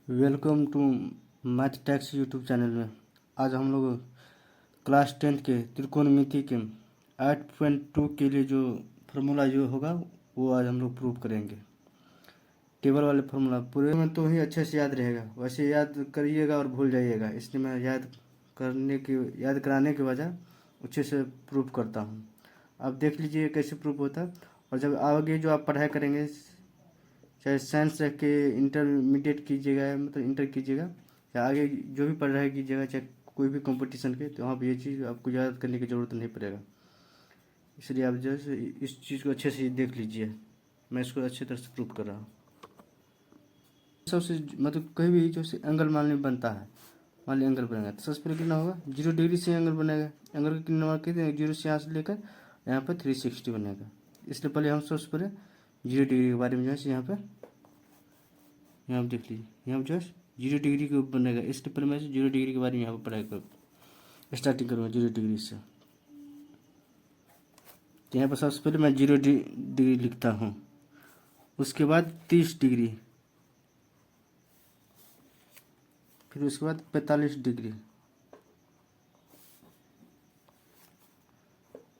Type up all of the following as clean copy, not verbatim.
Welcome to math tax YouTube channel में। आज हम लोग क्लास 10th के त्रिकोणमिति के 8.2 के लिए जो फार्मूला जो होगा वो आज हम लोग प्रूव करेंगे। टेबल वाले फार्मूला पूरे में तो ही अच्छे से याद रहेगा, वैसे याद करिएगा और भूल जाइएगा, इसलिए मैं याद कराने की वजह अच्छे से प्रूव करता हूँ। आप देख लीजिए कैसे प्रूव होता है। और जब आगे जो आप पढ़ाई करेंगे, चाहे साइंस रख के इंटरमीडिएट कीजिएगा, मतलब इंटर कीजिएगा, या आगे जो भी पढ़ाई कीजिएगा, चाहे कोई भी कंपटीशन के, तो वहाँ पर ये चीज़ आपको याद करने की ज़रूरत नहीं पड़ेगा। इसलिए आप जो है इस चीज़ को अच्छे से देख लीजिए। मैं इसको अच्छी तरह से प्रूव कर रहा हूँ। सबसे मतलब कहीं भी जो से एंगल मान ली बनता है, मान ली एंगल बनेगा तो सबसे पहले कितना होगा, 0 डिग्री से एंगल बनेगा। एंगल का कितना मार्क कितने, 0 से यहाँ से लेकर यहाँ पर 360 बनेगा। इसलिए पहले हम सबसे पहले 0 डिग्री के बारे में जो है यहाँ पर देख लीजिए, यहाँ पर जो है 0 डिग्री के ऊपर बनेगा। इसलिए पहले मैं 0 डिग्री के बारे में यहाँ पर पढ़ाई कर स्टार्टिंग करूँगा 0 डिग्री से। तो यहाँ पर सबसे पहले मैं 0 डिग्री लिखता हूँ, उसके बाद 30 डिग्री, फिर उसके बाद 45 डिग्री,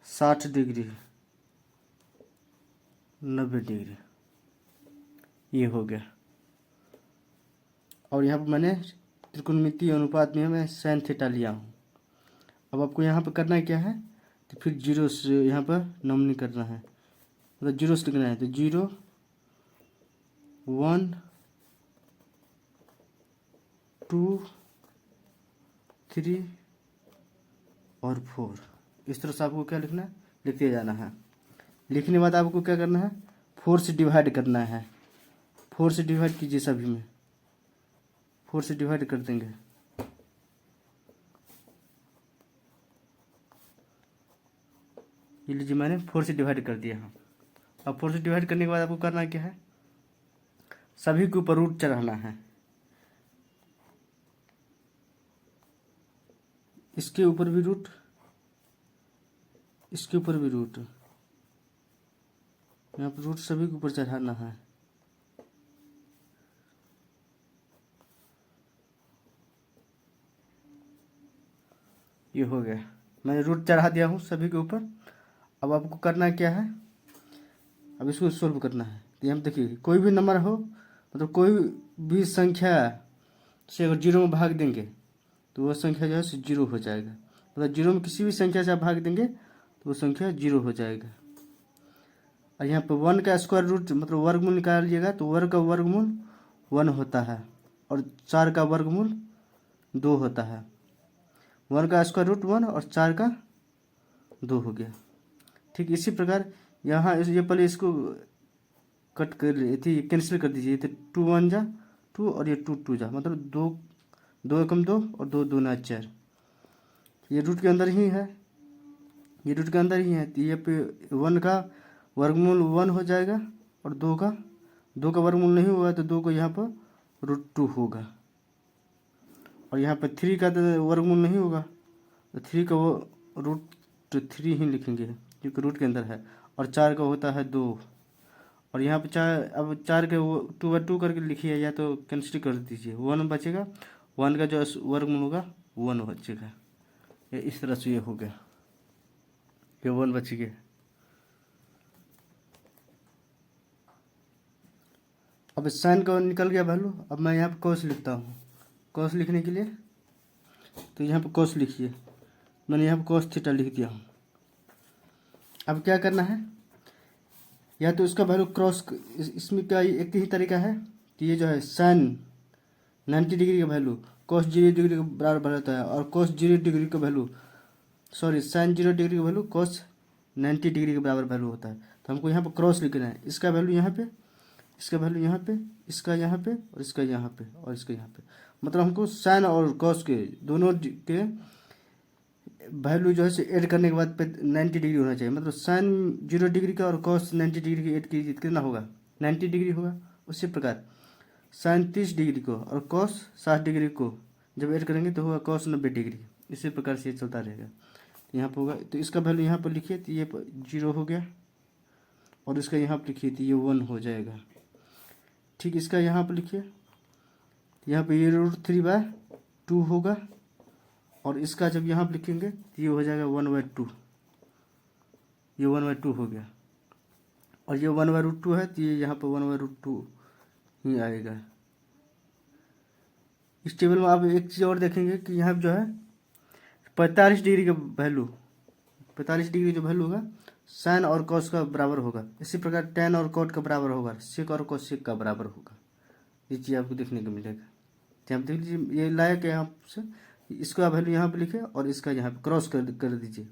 60 डिग्री, 90 डिग्री, ये हो गया। और यहाँ पर मैंने त्रिकोणमितीय अनुपात में मैं साइन थीटा लिया हूँ। अब आपको यहाँ पर करना क्या है, तो फिर 0 से यहाँ पर नमनी करना है, मतलब 0 से लिखना है। तो 0, 1, 2, 3 और 4, इस तरह से आपको क्या लिखना है, लिखते जाना है। लिखने के बाद आपको क्या करना है, 4 से डिवाइड करना है। 4 से डिवाइड कीजिए, सभी में 4 से डिवाइड कर देंगे। ये लीजिए, मैंने 4 से डिवाइड कर दिया है। अब 4 से डिवाइड करने के बाद आपको करना क्या है, सभी के ऊपर रूट चढ़ाना है। इसके ऊपर भी रूट, इसके ऊपर भी रूट, यहाँ पर रूट सभी के ऊपर चढ़ाना है। ये हो गया, मैंने रूट चढ़ा दिया हूँ सभी के ऊपर। अब आपको करना क्या है, अब इसको सोल्व करना है। तो यहाँ देखिए, कोई भी नंबर हो, मतलब कोई भी संख्या से अगर 0 में भाग देंगे तो वह संख्या जो है 0 हो जाएगा। मतलब 0 में किसी भी संख्या से आप भाग देंगे तो वो संख्या 0 हो जाएगा। और यहाँ पर 1 का स्क्वायर रूट मतलब वर्गमूल निकालिएगा, तो वर्ग का वर्गमूल 1 होता है और 4 का वर्गमूल 2 होता है। 1 का स्क्वायर रूट 1 और 4 का 2 हो गया। ठीक इसी प्रकार यहाँ ये पहले इसको कट कर थी, कैंसिल कर दीजिए। तो 2 1 जा 2 और ये 2 2 जा, मतलब 2 2 एकम 2 और 2 2 4। ये रूट के अंदर ही है, ये रूट के अंदर ही है। तो ये पे 1 का वर्गमूल 1 हो जाएगा और 2 का वर्गमूल नहीं हुआ तो 2 को यहाँ पर √2 होगा। और यहाँ पर 3 का तो वर्गमूल नहीं होगा, तो 3 का वो √3 ही लिखेंगे क्योंकि रूट के अंदर है। और 4 का होता है 2, और यहाँ पे 4, अब 4 के वो 2/2 करके लिखिए, या तो कैंसिल कर दीजिए, 1 बचेगा। 1 का जो वर्गमूल होगा 1 बचेगा। ये इस तरह से ये हो गया, ये 1 बच गया। अब साइन का निकल गया वैल्यू। अब मैं यहाँ पे कॉस लिखता हूँ। कॉस लिखने के लिए तो यहाँ पे कॉस लिखिए, मैंने यहाँ पे कॉस थीटा लिख दिया हूँ। अब क्या करना है, या तो इसका वैल्यू क्रॉस, इसमें क्या एक ही तरीका है कि ये जो है साइन 90 डिग्री का वैल्यू कॉस 0 डिग्री के बराबर बढ़ाता है, और कॉस 0 डिग्री का वैल्यू साइन 0 डिग्री का वैल्यू कॉस 90 डिग्री के बराबर वैल्यू होता है। तो हमको यहाँ पर क्रॉस लिखना है, इसका वैल्यू यहाँ पे, इसका वैल्यू यहाँ पे, इसका यहाँ पे, और इसका यहाँ पे, और इसका यहाँ पे। मतलब हमको साइन और कॉस के दोनों के वैल्यू जो है ऐड करने के बाद 90 डिग्री होना चाहिए। मतलब साइन 0 डिग्री का और कॉस 90 डिग्री की ऐड कीजिए, कितना होगा, 90 डिग्री होगा। उसी प्रकार साइन 30 डिग्री को और कॉस 60 डिग्री को जब ऐड करेंगे तो होगा कॉस 90 डिग्री। इसी प्रकार से ये चलता रहेगा। यहाँ पर होगा, तो इसका वैल्यू यहाँ पर लिखिए तो ये 0 हो गया, और इसका यहाँ पर लिखिए तो ये 1 हो जाएगा। ठीक इसका यहाँ पर लिखिए यहाँ पे ये √3/2 होगा, और इसका जब यहाँ पे लिखेंगे तो ये हो जाएगा 1/2, ये 1/2 हो गया, और ये 1/√2 है तो ये यहाँ पे 1/√2 ही आएगा। इस टेबल में आप एक चीज़ और देखेंगे कि यहाँ पे जो है 45 डिग्री का वैल्यू, 45 डिग्री जो वैल्यू होगा साइन और कॉस का बराबर होगा। इसी प्रकार टेन और कॉट का बराबर होगा, सेक और कोसेक का बराबर होगा। ये चीज़ आपको देखने को मिलेगा। यहाँ देख लीजिए, ये लायक है यहाँ से, इसका वैल्यू यहाँ पे लिखे और इसका यहाँ पे क्रॉस कर दीजिए,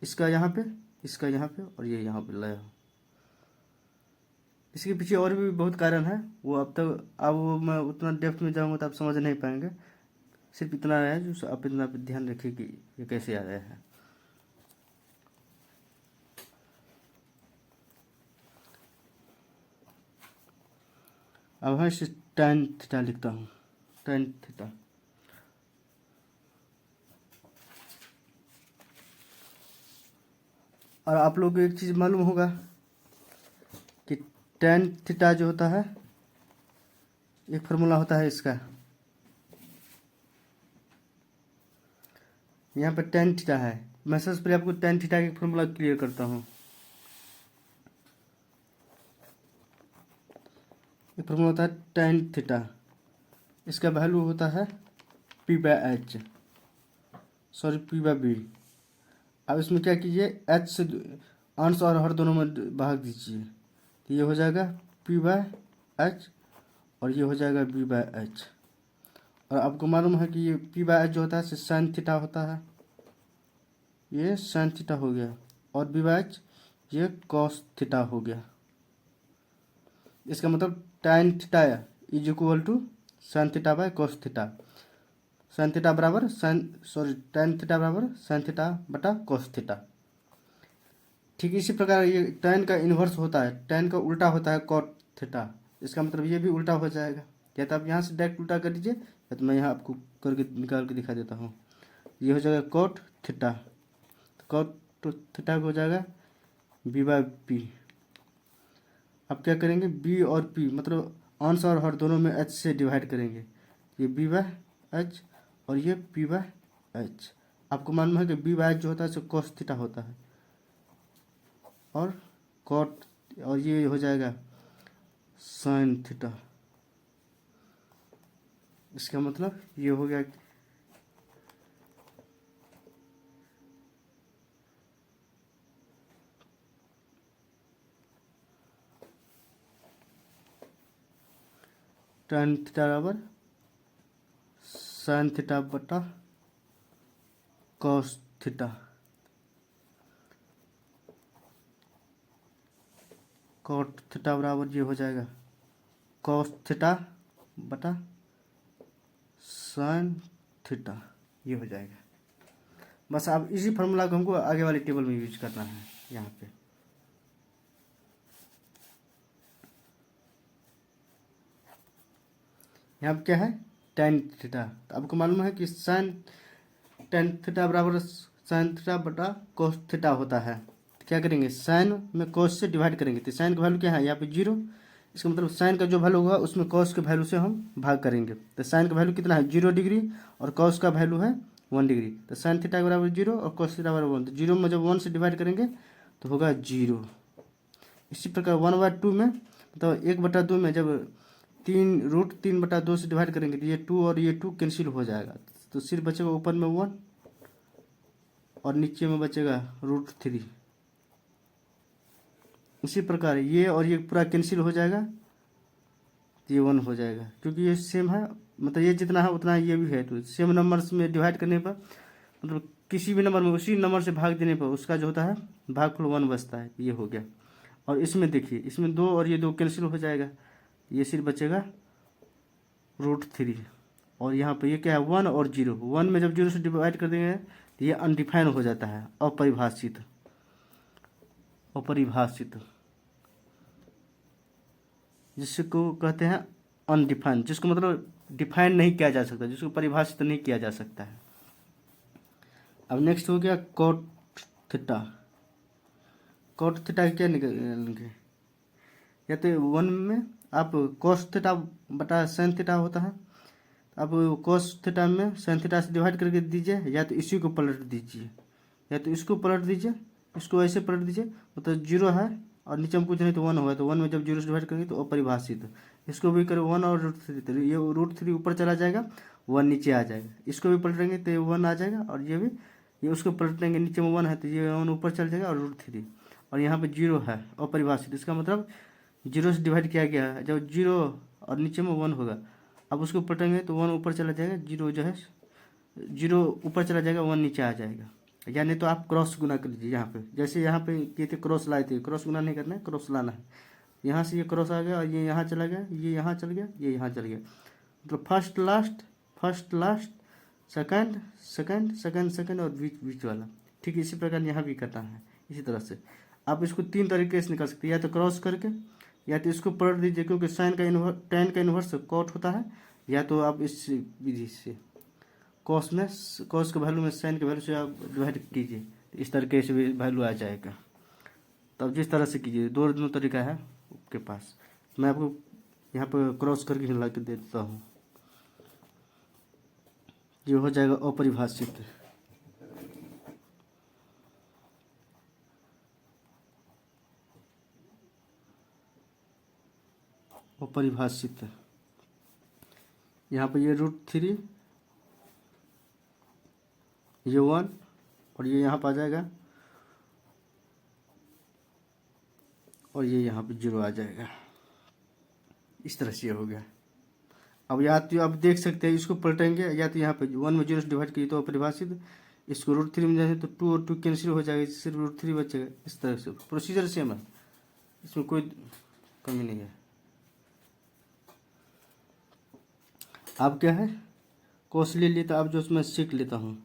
इसका यहाँ पे, इसका यहाँ पे, और ये यहाँ पे लाया। इसके पीछे और भी बहुत कारण है, वो अब तक अब मैं उतना डेप्थ में जाऊँगा तो आप समझ नहीं पाएंगे। सिर्फ इतना है जो आप इतना ध्यान रखिए कि ये कैसे आ रहा है। अब है tan थीटा लिखता हूँ, tan थीटा। और आप लोग को एक चीज़ मालूम होगा कि tan थीटा जो होता है एक फार्मूला होता है इसका, यहाँ पर tan थीटा है। मैं सबसे पहले आपको tan थीटा की फार्मूला क्लियर करता हूँ। एक फार्मूला होता है tan थीटा, इसका वैल्यू होता है p/h, सॉरी p/b। अब इसमें क्या कीजिए, h से अंश और हर दोनों में भाग दीजिए, तो ये हो जाएगा p/h और ये हो जाएगा b/h। और आपको मालूम है कि ये p/h जो होता है साइन थीटा होता है, ये साइन थीटा हो गया, और b/h ये कॉस थीटा हो गया। इसका मतलब tan theta is equal to sine theta by cos theta. Sine theta बराबर tan थीटा बराबर साइन थीटा बटा कॉस थीटा। ठीक इसी प्रकार ये tan का इन्वर्स होता है, tan का उल्टा होता है कॉट थीटा। इसका मतलब ये भी उल्टा हो जाएगा, या तो आप यहाँ से डायरेक्ट उल्टा कर दीजिए, या तो मैं यहाँ आपको करके निकाल के दिखा देता हूँ। ये हो जाएगा कॉट थीटा, तो कॉट थीटा हो जाएगा b/p। अब क्या करेंगे, b और p मतलब अंश और हर दोनों में h से डिवाइड करेंगे, ये b/h और ये p/h। आपको मालूम है कि b/h जो होता है सो cos थीटा होता है, और cot, और ये हो जाएगा sin थीटा। इसका मतलब ये हो गया tan थीटा बराबर sin थीटा बटा cos थीटा। cot थीटा बराबर ये हो जाएगा cos थीटा बटा sin थीटा, ये हो जाएगा। बस अब इसी फार्मूला को हमको आगे वाले टेबल में यूज करना है। यहाँ पे यहाँ पे क्या है, tan थीटा। तो आपको मालूम है कि tan थीटा बराबर sin थीटा बटा cos थीटा होता है। तो क्या करेंगे, sin में cos से डिवाइड करेंगे, तो sin का वैल्यू क्या है यहाँ पे 0। इसका मतलब sin का जो वैल्यू होगा उसमें cos के वैल्यू से हम भाग करेंगे। तो sin का वैल्यू कितना है 0 डिग्री, और cos का वैल्यू है 1 डिग्री। तो sin थीटा बराबर 0 और cos थीटा बराबर 1, तो 0 में जब 1 से डिवाइड करेंगे तो होगा 0। इसी प्रकार 1/2 में मतलब 1/2 में जब 3√3/2 से डिवाइड करेंगे तो ये 2 और ये 2 कैंसिल हो जाएगा, तो सिर्फ बचेगा ऊपर में 1 और नीचे में बचेगा √3। इसी प्रकार ये और ये पूरा कैंसिल हो जाएगा, तो ये 1 हो जाएगा, क्योंकि ये सेम है, मतलब ये जितना है उतना ये भी है। तो सेम नंबर्स में डिवाइड करने पर मतलब किसी भी नंबर में उसी नंबर से भाग देने पर उसका जो होता है भागफल 1 बचता है, ये हो गया। और इसमें देखिए, इसमें 2 और ये 2 कैंसिल हो जाएगा, ये सिर्फ बचेगा √3। और यहाँ पे ये क्या है 1 और 0, 1 में जब 0 से डिवाइड कर देंगे तो ये अनडिफाइन हो जाता है, अपरिभाषित, अपरिभाषित, जिसको कहते हैं अनडिफाइंड, जिसको मतलब डिफाइन नहीं किया जा सकता, जिसको परिभाषित नहीं किया जा सकता है। अब नेक्स्ट हो गया कॉट थीटा। कॉट थीटा क्या निकलेंगे, या तो 1 में आप cos थीटा बटा sin थीटा होता है, अब cos थीटा में sin थीटा से डिवाइड करके दीजिए, या तो इसी को पलट दीजिए, या तो इसको पलट दीजिए, इसको ऐसे पलट दीजिए, मतलब 0 है और नीचे में कुछ नहीं तो 1 होगा, तो 1 में जब 0 से डिवाइड करेंगे तो अपरिभाषित। इसको भी करें 1 और √3, तो ये √3 ऊपर चला जाएगा, 1 नीचे आ जाएगा। इसको भी पलटेंगे तो ये 1 आ जाएगा, और ये भी, ये उसको पलटेंगे, नीचे में 1 है तो ये 1 ऊपर चल जाएगा, और √3, और यहाँ पे 0 है अपरिभाषित। इसका मतलब 0 से डिवाइड किया गया है, जब 0 और नीचे में 1 होगा, अब उसको पलटेंगे तो 1 ऊपर चला जाएगा, 0 जो है 0 ऊपर चला जाएगा, 1 नीचे आ जाएगा। या नहीं तो आप क्रॉस गुना कर लीजिए, यहाँ पे जैसे यहाँ पे किए थे क्रॉस लाए थे, क्रॉस गुना नहीं करना है, क्रॉस लाना है। यहाँ से ये क्रॉस आ गया और ये यहाँ चला गया, ये यहाँ चल गया, ये यहाँ चल गया, मतलब first last second second second second और बीच बीच वाला। ठीक इसी प्रकार यहाँ भी करना है। इसी तरह से आप इसको 3 तरीके से निकाल सकते हैं, या तो क्रॉस करके, या तो इसको पलट दीजिए, क्योंकि tan का इन्वर्स कॉट होता है, या तो आप इस विधि से कॉस के वैल्यू में साइन के वैल्यू से आप डिवाइड कीजिए, इस तरीके से भी वैल्यू आ जाएगा। तब जिस तरह से कीजिए, दोनों तरीका है आपके पास। मैं आपको यहाँ पर क्रॉस करके हिला के दे देता हूँ, ये हो जाएगा अपरिभाषित। अपरिभाषित यहाँ पे ये √3, ये 1 और ये यहाँ पर आ जाएगा, और ये यहाँ पे 0 आ जाएगा। इस तरह से ये हो गया। अब या तो आप देख सकते हैं, इसको पलटेंगे, या तो यहाँ पे 1 में 0 से डिवाइड कीजिए तो अपरिभाषित, इसको √3 में जाए तो 2 और 2 कैंसिल हो जाएगा, सिर्फ √3 बचेगा। इस तरह से प्रोसीजर सेम है, इसमें कोई कमी नहीं है। अब क्या है, cos ले लिए तो अब जो उसमें sec लेता हूँ,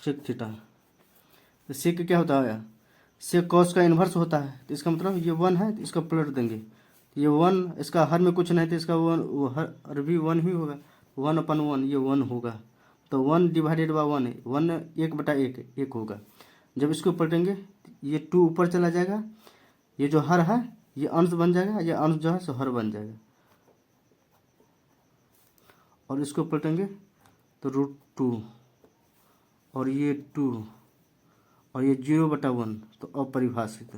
sec थीटा। तो sec क्या होता है, sec cos का इन्वर्स होता है, तो इसका मतलब ये 1 है तो इसका पलट देंगे, तो ये 1, इसका हर में कुछ नहीं तो इसका 1 हर भी 1 ही होगा, 1/1 ये 1 होगा, तो 1 डिवाइडेड बाय 1 है, 1 1/1 होगा। जब इसको पलटेंगे ये 2 ऊपर चला जाएगा, ये जो हर है ये अंश बन जाएगा, ये अंश जो है सो हर बन जाएगा, और इसको पलटेंगे तो √2 और ये 2 और ये 0/1, तो अपरिभाषित।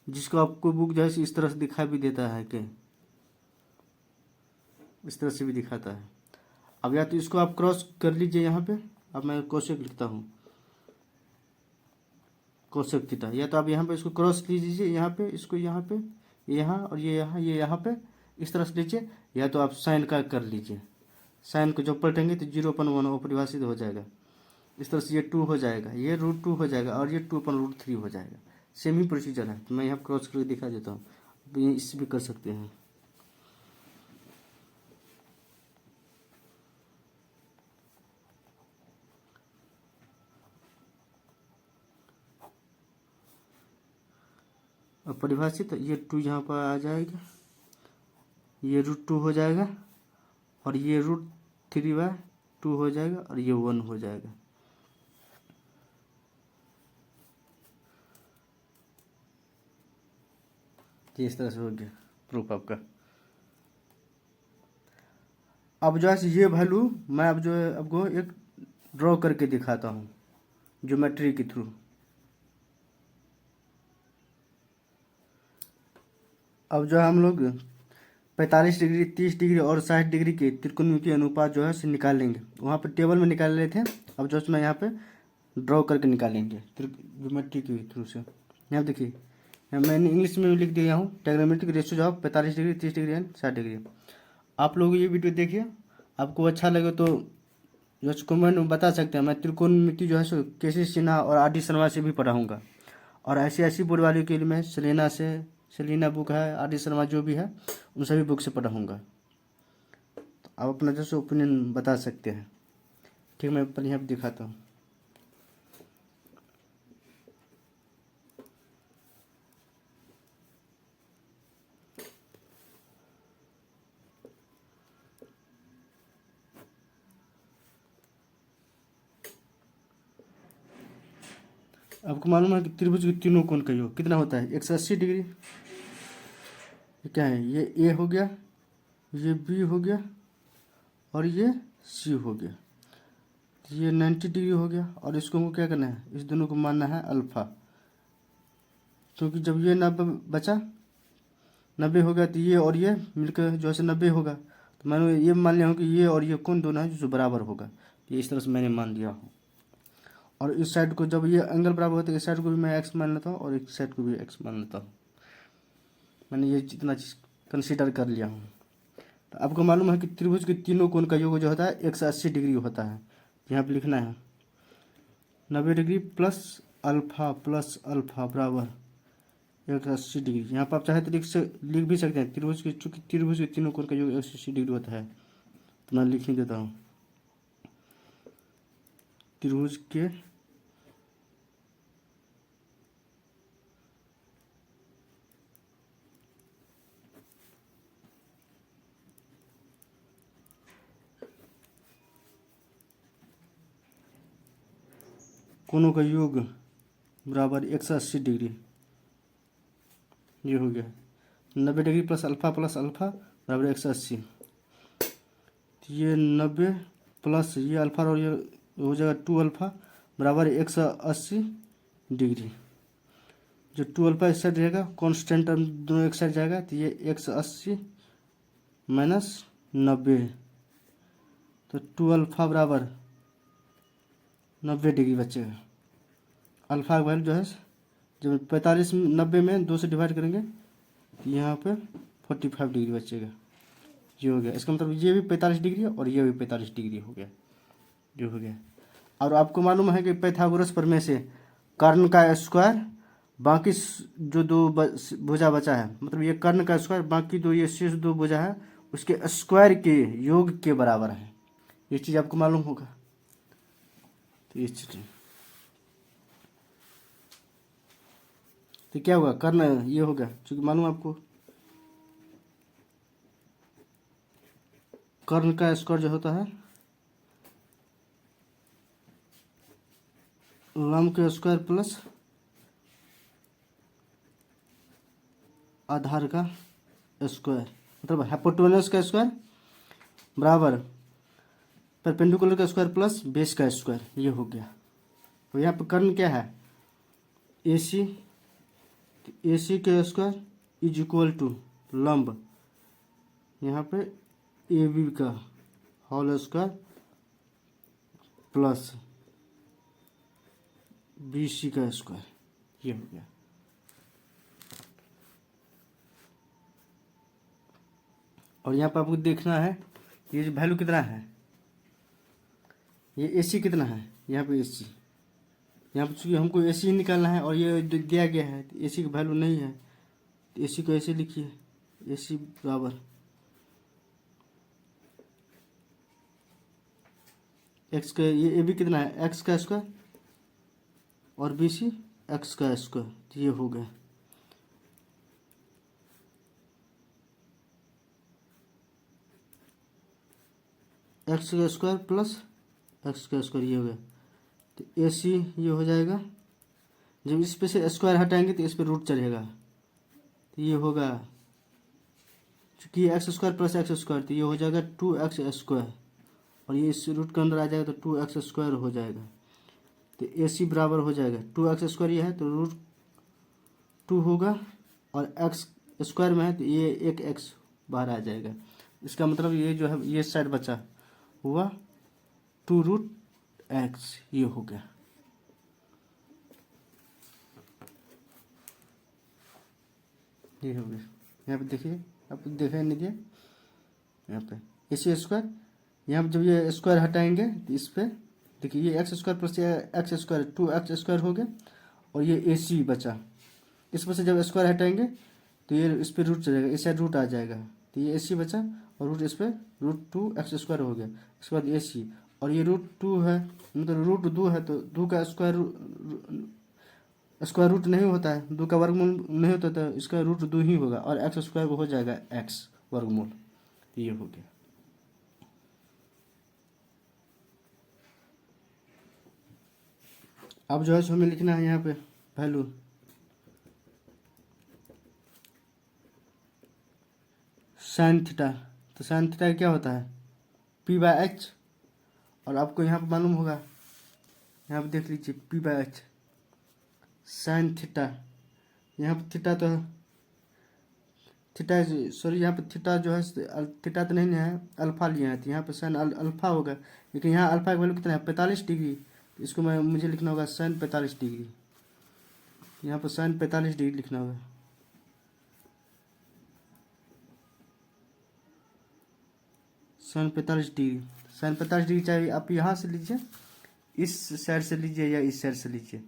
जिसको आपको बुक जो है इस तरह से दिखा भी देता है कि इस तरह से भी दिखाता है। अब या तो इसको आप क्रॉस कर लीजिए यहाँ पे, अब मैं कोसेक लिखता हूँ, कोसेक थीटा, या तो आप यहाँ पे इसको क्रॉस लीजिए, यहाँ पे इसको यहाँ पे, यहाँ और ये यहाँ पे इस तरह से लीजिए, या तो आप साइन का कर लीजिए, साइन को जब पलटेंगे तो 0/1 अपरिभाषित हो जाएगा। इस तरह से ये 2 हो जाएगा, ये √2 हो जाएगा, और ये 2/√3 हो जाएगा। सेम ही प्रोसीजर है, तो मैं यहाँ क्रॉस करके दिखा देता हूँ, अब ये इससे भी कर सकते हैं। अब परिभाषित ये 2 यहाँ पर आ जाएगा, ये √2 हो जाएगा, और ये √3/2 हो जाएगा, और ये 1 हो जाएगा। इस तरह से हो गया प्रूफ आपका। अब जो है ये वैल्यू मैं अब जो है आपको एक ड्रॉ करके दिखाता हूँ ज्योमेट्री के थ्रू। अब जो है हम लोग 45 डिग्री, 30 डिग्री और 60 डिग्री के त्रिकोणमितीय अनुपात जो है से निकालेंगे। वहाँ पर टेबल में निकाल रहे थे, अब जो मैं यहाँ पे ड्रॉ करके निकालेंगे ज्योमेट्री के थ्रू से। यहाँ देखिए, मैंने इंग्लिश में लिख दिया हूँ trigonometric ratio of 45 degree, 30 degree and 60 degree. आप लोग ये वीडियो देखिए, आपको अच्छा लगे तो जो कमेंट में बता सकते हैं। मैं त्रिकोणमिति जो है सो केसी सिन्हा और आर डी शर्मा से भी पढ़ाऊँगा, और ऐसी बोर्ड वालों के लिए मैं सेलिना बुक है, आर डी शर्मा जो भी है उन सभी बुक से पढ़ाऊँगा। तो आप अपना जैसे ओपिनियन बता सकते हैं। ठीक, मैं पहले यहाँ पर दिखाता हूँ। आपको मालूम है कि त्रिभुज के तीनों कोण का योग कितना होता है? 180 डिग्री। ये क्या है? ये ए हो गया, ये बी हो गया और ये सी हो गया। ये 90 डिग्री हो गया और इसको हमको क्या करना है? इस दोनों को मानना है अल्फा, क्योंकि जब ये 90 बचा, 90 हो गया तो ये और ये मिलकर जो है 90 होगा। तो मैंने ये मान लिया हूँ कि ये और ये कोण दोनों है जो बराबर होगा। ये इस तरह से मैंने मान लिया हूँ। और इस साइड को जब ये एंगल बराबर होता है, इस साइड को भी मैं एक्स मान लेता हूँ और इस साइड को भी एक्स मान लेता हूँ। मैंने ये जितना चीज़ कंसीडर कर लिया हूँ। तो आपको मालूम है कि त्रिभुज के तीनों कोण का योग जो होता है 180 डिग्री होता है। यहाँ पे लिखना है 90 डिग्री प्लस अल्फा बराबर 180 डिग्री। यहाँ पर आप चाहे तो लिख भी सकते हैं त्रिभुज के, चूँकि त्रिभुज के तीनों कोण का योग 180 डिग्री होता है। तो मैं लिख ही देता हूँ त्रिभुज के कोणों का योग बराबर 180 डिग्री। ये हो गया 90 डिग्री प्लस अल्फा बराबर 180। ये 90 प्लस ये अल्फा और ये हो जाएगा 2 अल्फा बराबर 180 डिग्री। जो 2 अल्फा इस साइड रहेगा, कॉन्स्टेंट टर्म दोनों एक साइड जाएगा, तो ये 180 माइनस 90, तो 2 अल्फा बराबर 90 डिग्री बचेगा। अल्फा का वैल्यू जो है जब 45 90 में 2 से डिवाइड करेंगे तो यहाँ पे 45 डिग्री बचेगा। ये हो गया। इसका मतलब ये भी 45 डिग्री और ये भी 45 डिग्री हो गया। ये हो गया। और आपको मालूम है कि पाइथागोरस प्रमेय से कर्ण का स्क्वायर बाकी जो दो भुजा बचा है, मतलब ये कर्ण का स्क्वायर बाकी दो ये शेष दो भुजा है उसके स्क्वायर के योग के बराबर है। ये चीज़ आपको मालूम होगा। तो ये चीज़ तो क्या होगा? कर्ण ये होगा, क्योंकि मालूम आपको कर्ण का स्क्वायर जो होता है लंब का स्क्वायर प्लस आधार का स्क्वायर, मतलब हाइपोटेन्यूज का स्क्वायर बराबर परपेंडिकुलर का स्क्वायर प्लस बेस का स्क्वायर। ये हो गया। तो यहाँ पर कर्ण क्या है? AC का स्क्वायर इज इक्वल टू लंब यहाँ पे AB का होल स्क्वायर प्लस BC का स्क्वायर। ये हो गया। और यहाँ पर आपको देखना है ये जो वैल्यू कितना है, ये AC कितना है, यहाँ पे AC, यहाँ पर चूँकि हमको AC निकालना है और ये दिया गया है तो AC की वैल्यू नहीं है, तो AC को ऐसे लिखिए AC बराबर x का, ये AB कितना है x का स्क्वायर और BC x का स्क्वायर। तो ये हो गया। एक्स का स्क्वायर प्लस एक्स का स्क्वायर, ये हो गया। तो AC ये हो जाएगा। जब इस पे से स्क्वायर हटाएंगे तो इस पे रूट चढ़ेगा, तो ये होगा चूँकि x square plus x square, तो ये हो जाएगा 2x स्क्वायर और ये इस रूट के अंदर आ जाएगा तो 2x स्क्वायर हो जाएगा। तो AC बराबर हो जाएगा 2x स्क्वायर, ये है तो रूट 2 होगा और x स्क्वायर में है तो ये एक x बाहर आ जाएगा। इसका मतलब ये जो है ये साइड बचा हुआ 2√x। ये हो गया। ये हो गया। यहाँ पे देखिए, आप देखा नहीं दिया यहाँ पे AC स्क्वायर, यहाँ पे जब ये स्क्वायर हटाएंगे तो इस पे देखिए ये x square plus x square 2x square हो गया और ये AC बचा। इस पर से जब स्क्वायर हटाएंगे तो ये इस पर रूट चलेगा, इस साइड रूट आ जाएगा, तो ये AC बचा और रूट इस पर √2x स्क्वायर हो गया। इसके बाद AC और ये √2 है, मतलब √2 है तो 2 का स्क्वायर रूट नहीं होता है, 2 का वर्गमूल नहीं होता तो इसका √2 ही होगा और एक्स स्क्वायर हो जाएगा x वर्गमूल। ये हो गया। अब जो है सो हमें लिखना है यहाँ पे वैल्यू साइन थीटा। तो साइन थीटा क्या होता है p/h, और आपको यहाँ पे मालूम होगा, यहाँ पे देख लीजिए p/h साइन थीटा। यहाँ पे थीटा तो थीटा सॉरी यहाँ पे थीटा जो है थीटा तो नहीं है, अल्फा लिया है, तो यहाँ पे साइन अल्फा होगा, लेकिन यहाँ अल्फा का वैल्यू कितना है 45 डिग्री। तो इसको मुझे लिखना होगा साइन 45 डिग्री। यहाँ पर साइन 45 डिग्री लिखना होगा। साइन 45 डिग्री, साइन 45 डिग्री चाहे आप यहाँ से लीजिए, इस साइड से लीजिए या इस साइड से लीजिए।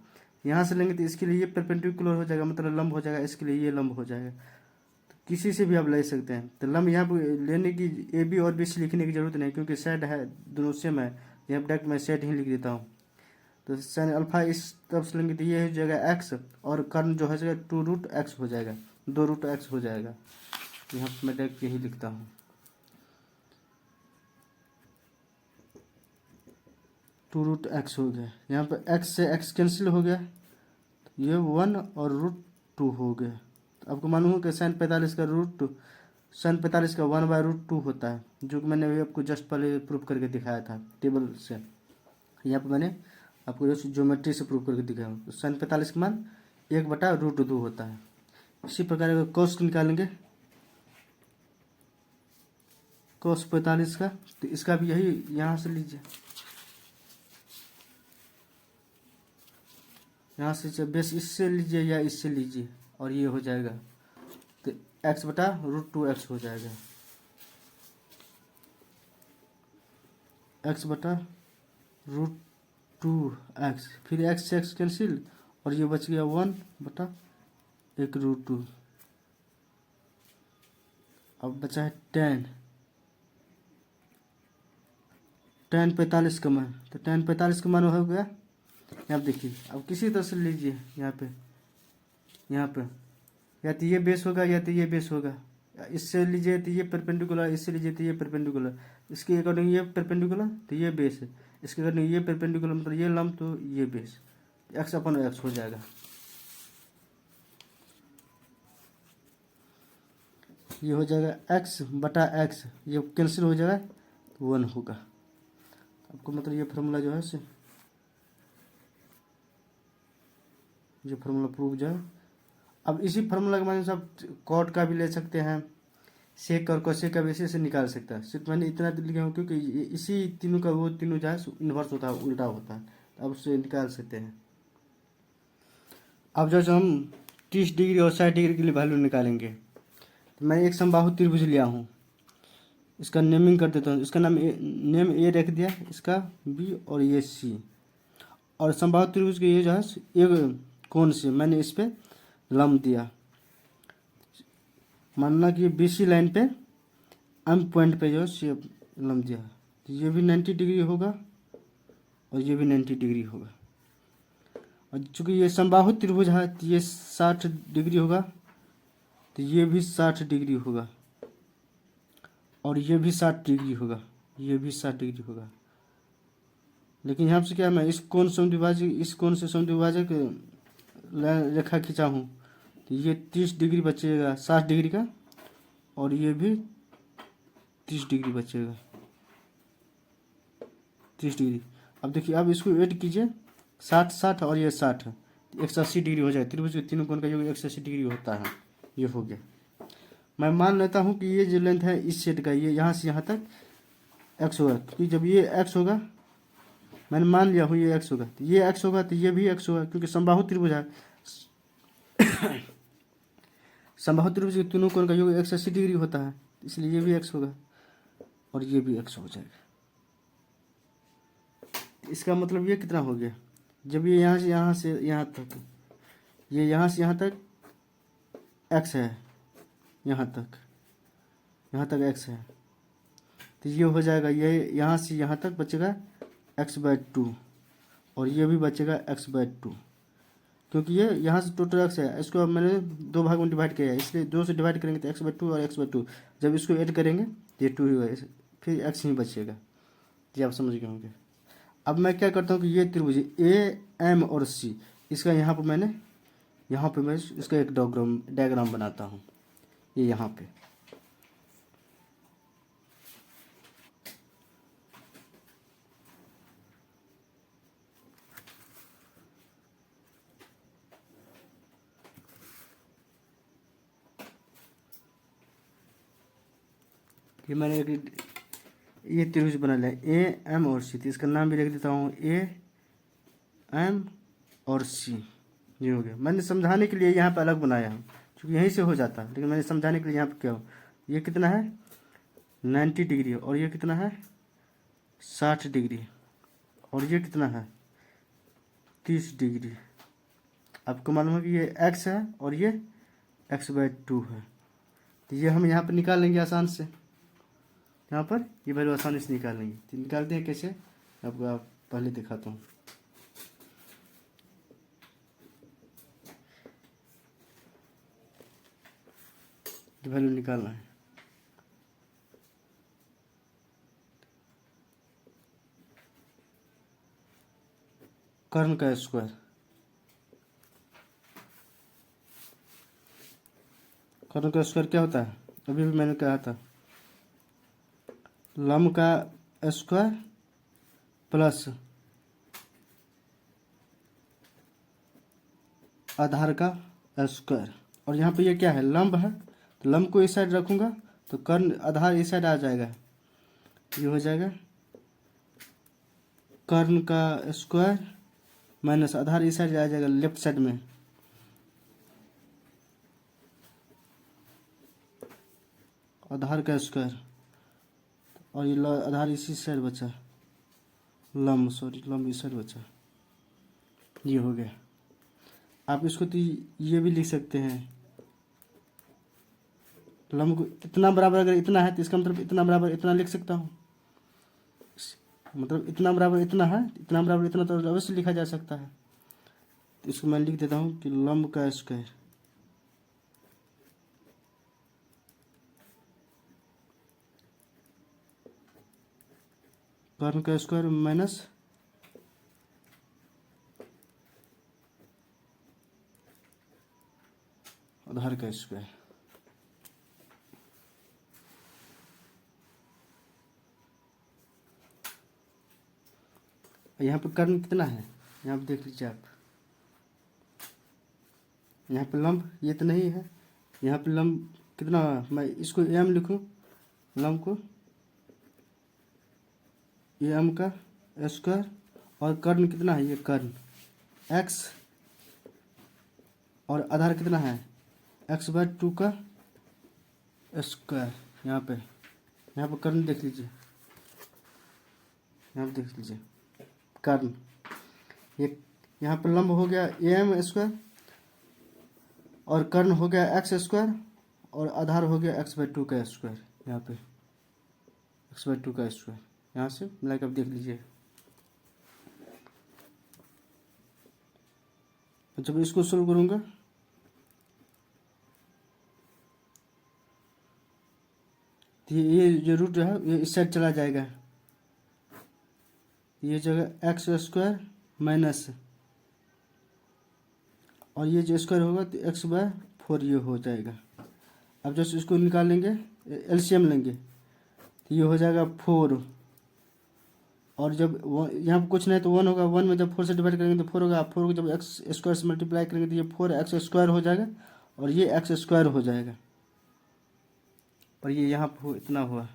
यहाँ से लेंगे तो इसके लिए ये परपेंडिकुलर हो जाएगा, मतलब लंब हो जाएगा, इसके लिए ये लंब हो जाएगा। तो किसी से भी आप ले सकते हैं। तो लंब यहाँ पर लेने की ए बी और बी सी लिखने की जरूरत नहीं, क्योंकि साइड है दोनों सेम है। यहाँ पर डायरेक्ट मैं साइड ही लिख देता हूँ। तो साइन अल्फा इस तरफ से लेंगे तो ये हो जाएगा एक्स, और कर्ण जो है 2√x हो जाएगा, 2√x हो जाएगा। यहाँ पर मैं डायरेक्ट यही लिखता हूँ। टू रूट एक्स हो गया। यहाँ पर x से x कैंसिल हो गया, तो ये 1 और √2 हो गया। तो आपको मालूम हो कि साइन 45 का √2, साइन 45 का 1/√2 होता है, जो कि मैंने अभी आपको जस्ट पहले प्रूफ करके दिखाया था टेबल से। यहाँ पर मैंने आपको जो ज्योमेट्री से प्रूफ करके दिखाया। तो साइन 45 का मान 1/√2 होता है। इसी प्रकार अगर कॉस निकालेंगे, कॉस 45 का, तो इसका भी यही यहाँ से लीजिए, यहाँ से बेस इससे लीजिए या इससे लीजिए, और ये हो जाएगा। तो x/√2x हो जाएगा, x/√2x। फिर x से x कैंसिल, और ये बच गया 1/√2। अब बचा है tan 45 का मान। तो tan 45 का मान हो गया। यहाँ देखिए, अब किसी तरह से लीजिए, यहाँ पे या तो ये बेस होगा या तो ये बेस होगा। इससे लीजिए तो ये परपेंडिकुलर, इससे लीजिए तो ये परपेंडिकुलर, इसके अकॉर्डिंग ये परपेंडिकुलर तो ये बेस है, इसके अकॉर्डिंग ये परपेंडिकुलर मतलब ये लंब तो ये बेस, x/x हो जाएगा। ये हो जाएगा x/x, ये कैंसिल हो जाएगा तो 1 होगा। आपको मतलब ये फार्मूला जो है ये फार्मूला प्रूव जो है। अब इसी फार्मूला के माध्यम से आप कॉट का भी ले सकते हैं, सेक और कोसेक का भी इसी से निकाल सकता है। सिर्फ मैंने इतना लिखा हूँ क्योंकि इसी तीनों का वो तीनों जो है इन्वर्स होता है, उल्टा होता है, तो आप उससे निकाल सकते हैं। अब जो हम 30 डिग्री और 60 डिग्री के लिए वैल्यू निकालेंगे, तो मैं एक समबाहु त्रिभुज लिया हूँ, इसका नेमिंग कर देता हूँ। इसका नेम ए रख दिया, इसका बी और ये सी। और समबाहु त्रिभुज के ये जो है एक कोण से मैंने इस पर लंब दिया। मानना कि BC लाइन पे एम पॉइंट पे जो है लंब दिया, तो ये भी 90 डिग्री होगा और ये भी 90 डिग्री होगा। और चूंकि ये समबाहु त्रिभुज है तो ये 60 डिग्री होगा, तो ये भी 60 डिग्री होगा, और ये भी 60 डिग्री होगा, ये भी 60 डिग्री होगा। लेकिन यहाँ से क्या, मैं इस कोण समद्विभाजक, इस कोण से समद्विभाजक रेखा खींचा हूँ, तो ये 30 डिग्री बचेगा 60 डिग्री का, और ये भी 30 डिग्री बचेगा 30 डिग्री। अब देखिए, अब इसको ऐड कीजिए, 60 60 और ये 60, 180 डिग्री हो जाए। त्रिभुज के तीनों कोण का योग 180 डिग्री होता है। ये हो गया। मैं मान लेता हूँ कि ये जो लेंथ है इस सेट का, ये यहाँ से यहाँ तक x होगा, क्योंकि जब ये x होगा, मैंने मान लिया हूँ ये x होगा, तो ये x होगा, तो ये भी x होगा, क्योंकि समबाहु त्रिभुज है। समबाहु त्रिभुज के तीनों कोण का योग 180 डिग्री होता है, इसलिए ये भी x होगा और ये भी x हो जाएगा। इसका मतलब ये कितना हो गया, जब ये यहाँ से यहाँ तक, ये यहाँ से यहाँ तक x है, यहाँ तक x है, तो ये हो जाएगा, ये यहाँ से यहाँ तक बचेगा x/2, और ये भी बचेगा x/2, क्योंकि ये यहाँ से टोटल x है। इसको अब मैंने 2 भाग में डिवाइड किया है, इसलिए 2 से डिवाइड करेंगे तो x/2 और x/2, जब इसको ऐड करेंगे तो ये 2 ही होगा, फिर x ही बचेगा। ये आप समझ गए होंगे। अब मैं क्या करता हूँ कि ये त्रिभुज ए एम और सी, इसका यहाँ पर मैं इसका एक डायग्राम बनाता हूँ, ये यहाँ पे। ये मैंने ये त्रिभुज बना लिया ए एम और सी, तो इसका नाम भी लिख देता हूँ ए एम और सी। ये हो गया। मैंने समझाने के लिए यहाँ पे अलग बनाया हूँ, क्योंकि यहीं से हो जाता है, लेकिन मैंने समझाने के लिए यहाँ पे क्या हो, ये कितना है 90 डिग्री, और ये कितना है 60 डिग्री, और ये कितना है 30 डिग्री। आपको मालूम है कि ये x है और ये x/2 है, तो ये हम यहाँ पर निकाल लेंगे आसान से। यहाँ पर ये वैल्यू आसानी से निकाल लेंगे। तो निकालते हैं कैसे, आपको पहले दिखाता हूँ। वैल्यू निकालना है, कर्ण का स्क्वायर, कर्ण का स्क्वायर क्या होता है, अभी भी मैंने कहा था, लंब का स्क्वायर प्लस आधार का स्क्वायर। और यहाँ पे ये क्या है, लंब है, तो लंब को इस साइड रखूँगा तो कर्ण आधार इस साइड आ जाएगा, ये हो जाएगा कर्ण का स्क्वायर माइनस आधार इस साइड आ जाएगा लेफ्ट साइड में, आधार का स्क्वायर, और ये आधार इसी साइड बचा, लंब इस साइड बचा, ये हो गया। आप इसको तो ये भी लिख सकते हैं, लंब को इतना बराबर, अगर इतना है तो इसका मतलब इतना बराबर इतना लिख सकता हूँ, मतलब इतना बराबर इतना है, इतना बराबर इतना तो अवश्य लिखा जा सकता है। तो इसको मैं लिख देता हूँ कि लंब का स्क्वायर कर्ण का स्क्वायर माइनस आधार का स्क्वायर। यहाँ पे कर्ण कितना है, यहाँ पे देख लीजिए आप, यहाँ पे लंब ये तो नहीं है, यहाँ पे लंब कितना, मैं इसको एम लिखूँ, लंब को ये एम का स्क्वायर, और कर्ण कितना है, ये कर्ण एक्स, और आधार कितना है x/2 का स्क्वायर। यहाँ पे कर्ण देख लीजिए, यहाँ पे देख लीजिए कर्ण, ये यहाँ पे लंब हो गया am स्क्वायर, और कर्ण हो गया x², और आधार हो गया x/2 का स्क्वायर, यहाँ पे x/2 का स्क्वायर, यहाँ से मिला के आप देख लीजिए। जब इसको सोल्व करूँगा तो ये जो रूट है ये इस साइड चला जाएगा, ये जगह x² माइनस, और ये जो स्क्वायर होगा तो x/4 ये हो जाएगा। अब जैसे इसको निकाल लेंगे, एलसीएम लेंगे, तो ये हो जाएगा 4, और जब यहाँ पर कुछ नहीं तो 1 होगा, 1 में जब 4 से डिवाइड करेंगे तो 4 होगा, 4 को जब x² से मल्टीप्लाई करेंगे तो ये 4x² हो जाएगा, और ये x² हो जाएगा, और ये यहाँ पर इतना हुआ।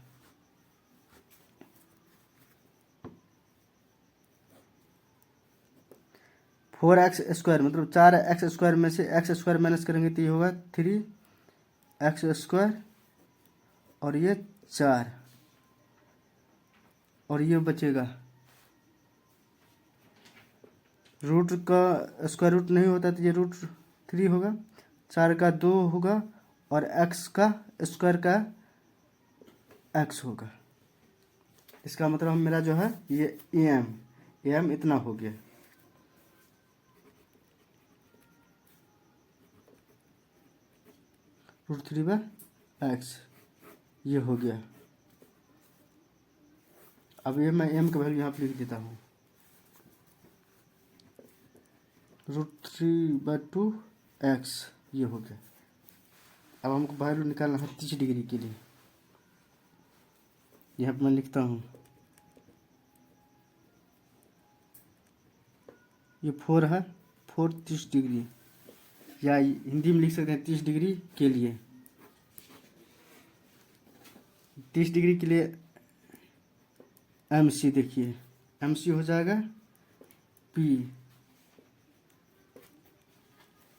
फोर एक्स स्क्वायर मतलब 4x² में से x² माइनस करेंगे तो ये होगा 3x², और ये 4, और ये बचेगा रूट का स्क्वायर रूट नहीं होता तो ये √3 होगा, 4 का 2 होगा, और x का स्क्वायर का x होगा। इसका मतलब मेरा जो है ये am इतना हो गया। √3/x ये हो गया। अब ये मैं m का वैल्यू यहाँ पर लिख देता हूँ, √3/2 एक्स, ये हो गया। अब हमको वैल्यू निकालना है 30 डिग्री के लिए। यहाँ पर मैं लिखता हूँ, ये 4 है, 4 30 डिग्री, या हिंदी में लिख सकते हैं 30 डिग्री के लिए। 30 डिग्री के लिए MC, देखिए MC हो जाएगा P,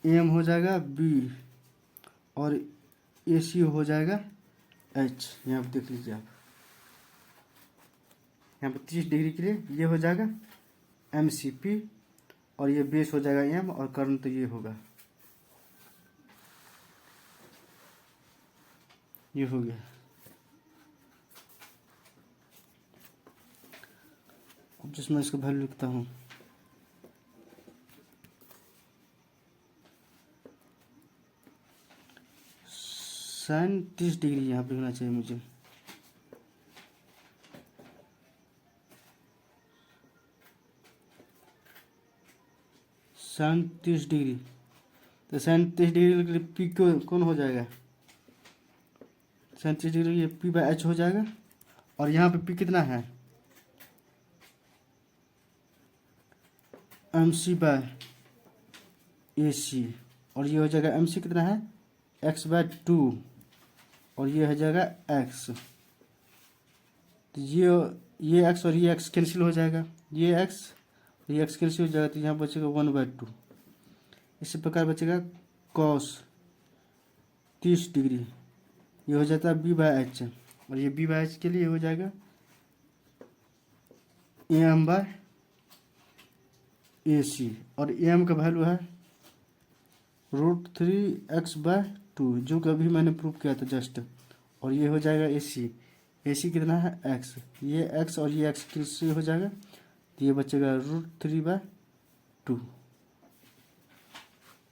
AM हो जाएगा B, और AC हो जाएगा H। यहाँ पर देख लीजिए आप, यहाँ पर 30 डिग्री के लिए ये हो जाएगा MCP, और ये बेस हो जाएगा M, और कर्ण तो ये होगा, ये हो गया। अब जिसमें इसका वैल्यू लिखता हूँ, sin 30 डिग्री यहाँ पे होना चाहिए मुझे। sin 30 डिग्री, तो sin 30 डिग्री के लिए P कौन हो जाएगा? sin 30 डिग्री ये P/H हो जाएगा, और यहाँ पे P कितना है? MC/AC, और ये हो जाएगा MC कितना है? x/2, और ये हो जाएगा x। तो ये x और ये x कैंसिल हो जाएगा, ये x और ये x कैंसिल हो जाएगा, तो यहाँ बचेगा 1/2। इसी प्रकार बचेगा cos 30 डिग्री, ये हो जाता है B/H, और ये B/H के लिए हो जाएगा AM/AC, और AM का वैल्यू है √3x/2, जो कि अभी मैंने प्रूव किया था जस्ट। और ये हो जाएगा AC कितना है? x, ये x और ये x किससे हो जाएगा? तो ये बचेगा √3/2,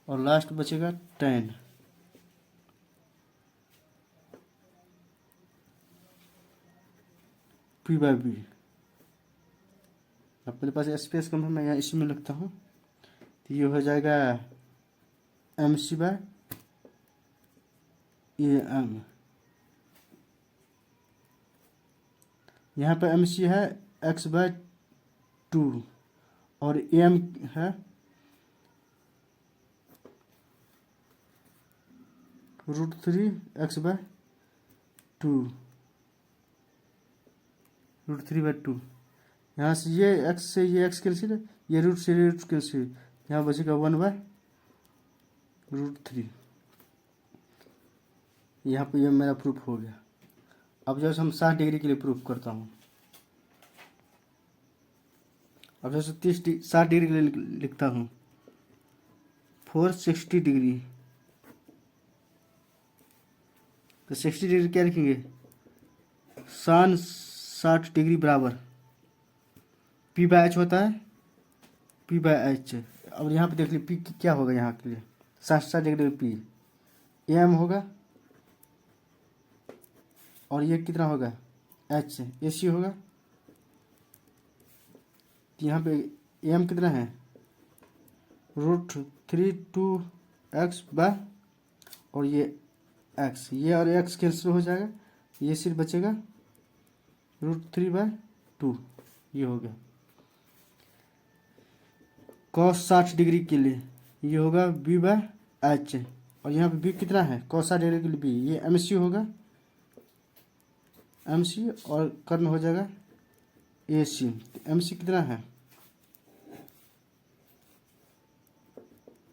और लास्ट बचेगा tan P/B। अब मेरे पास स्पेस कम है, मैं यहाँ इसी में लिखता हूँ, तो ये हो जाएगा MC/AM। यहाँ पे MC है x/2, और AM है √3x/2, √3/2। यहाँ से ये x से ये x कैंसिल, ये रूट से रूट कैंसिल, यहाँ बचेगा 1/√3। यहाँ पे ये मेरा प्रूफ हो गया। अब जैसे हम 60 डिग्री के लिए प्रूफ करता हूँ, अब जैसे 60 डिग्री के लिए लिखता हूँ 460 डिग्री, तो 60 डिग्री क्या लिखेंगे? sin 60 डिग्री बराबर P/H होता है, P/H। अब यहाँ पे देख लीजिए P क्या होगा, यहाँ के लिए 60 डिग्री P AM होगा, और ये कितना होगा? H, AC होगा। तो यहाँ पे AM कितना है? √3/2x, और ये x, ये और x कैंसिल हो जाएगा, ये सिर्फ बचेगा √3/2, ये हो गया। cos 60 डिग्री के लिए ये होगा B/H, और यहाँ पे B कितना है? cos 60 डिग्री के लिए B, ये MC होगा, MC, और कर्ण हो जाएगा AC। तो MC कितना है?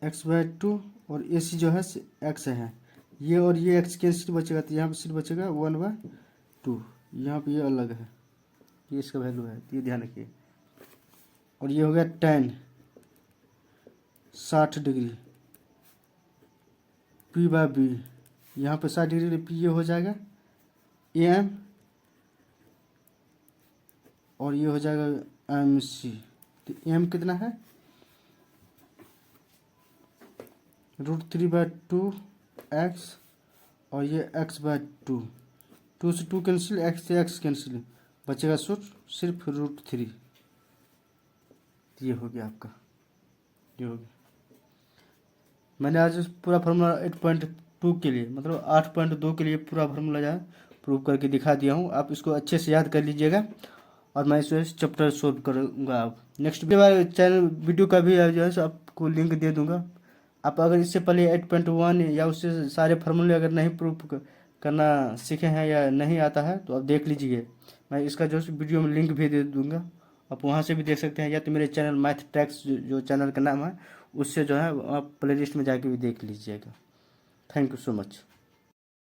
x/2, और AC जो है x है, ये और ये x कैंसिल बचेगा, तो यहाँ पे सिर्फ बचेगा 1/2। यहाँ पे ये अलग है, ये इसका वैल्यू है, तो ये ध्यान रखिए। और ये हो गया tan 60 डिग्री P/B, यहाँ पे 60 डिग्री P ये हो जाएगा AM, और ये हो जाएगा MC। तो AM कितना है? √3/2x, और ये x/2, 2 से 2 कैंसिल, x से x कैंसिल, बचेगा सिर्फ √3। ये हो गया आपका, ये हो गया। मैंने आज पूरा फार्मूला 8.2 के लिए मतलब 8.2 के लिए पूरा फार्मूला जो है प्रूव करके दिखा दिया हूँ। आप इसको अच्छे से याद कर लीजिएगा और मैं इसे चैप्टर सोल्व करूँगा। आप नेक्स्ट चैनल वीडियो का भी जो है सो आपको लिंक दे दूँगा। आप अगर इससे पहले 8.1 या उससे सारे फार्मूले अगर नहीं प्रूव करना सीखे हैं या नहीं आता है तो आप देख लीजिए। मैं इसका जो वीडियो में लिंक भी दे दूँगा, आप वहाँ से भी देख सकते हैं, या तो मेरे चैनल मैथ ट्रैक्स जो चैनल का नाम है उससे जो है आप प्ले लिस्ट में जाके भी देख लीजिएगा। Thank you so much.